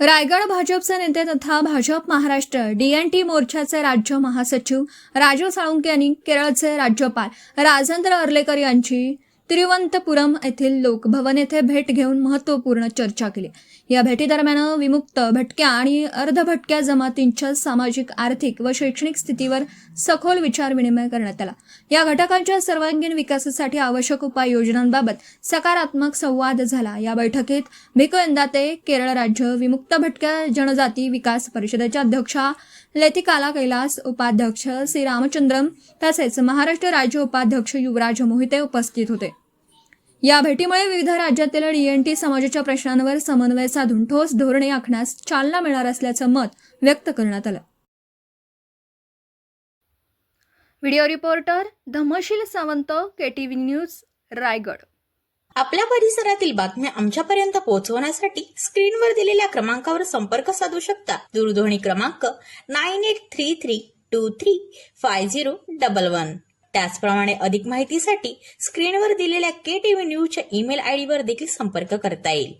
रायगड भाजपचे नेते तथा भाजप महाराष्ट्र DNT मोर्चाचे राज्य महासचिव राजू साळुंके यांनी केरळचे राज्यपाल राजेंद्र अर्लेकर यांची तिरुवनंतपुरम येथील लोकभवन येथे भेट घेऊन महत्त्वपूर्ण चर्चा केली। या भेटीदरम्यान विमुक्त, भटक्या आणि अर्धभटक्या जमातींच्या सामाजिक, आर्थिक व शैक्षणिक स्थितीवर सखोल विचार-विनिमय करण्यात आला। या घटकांच्या सर्वांगीण विकासासाठी आवश्यक उपाययोजनांबाबत सकारात्मक संवाद झाला। या बैठकीत भिको एंदाते, केरळ राज्य विमुक्त भटक्या जनजाती विकास परिषदेच्या अध्यक्षा लेथिकाला कैलास, उपाध्यक्ष श्री रामचंद्रम तसेच महाराष्ट्र राज्य उपाध्यक्ष युवराज मोहिते उपस्थित होते। या भेटीमुळे विविध राज्यातील DNT समाजाच्या प्रश्नांवर समन्वय साधून ठोस धोरणे आखण्यास चालना मिळणार असल्याचं मत व्यक्त करण्यात आलं। Video reporter Dhamsheel Sawant, KTV news, Raigad. आपल्या परिसरातील बातम्या आमच्यापर्यंत पोहोचवण्यासाठी स्क्रीनवर दिलेल्या क्रमांकावर संपर्क साधू शकता। दूरध्वनी क्रमांक 9833235011। त्याचप्रमाणे अधिक माहितीसाठी स्क्रीनवर दिलेल्या KTV न्यूजच्या ईमेल ID वर देखील संपर्क करता येईल।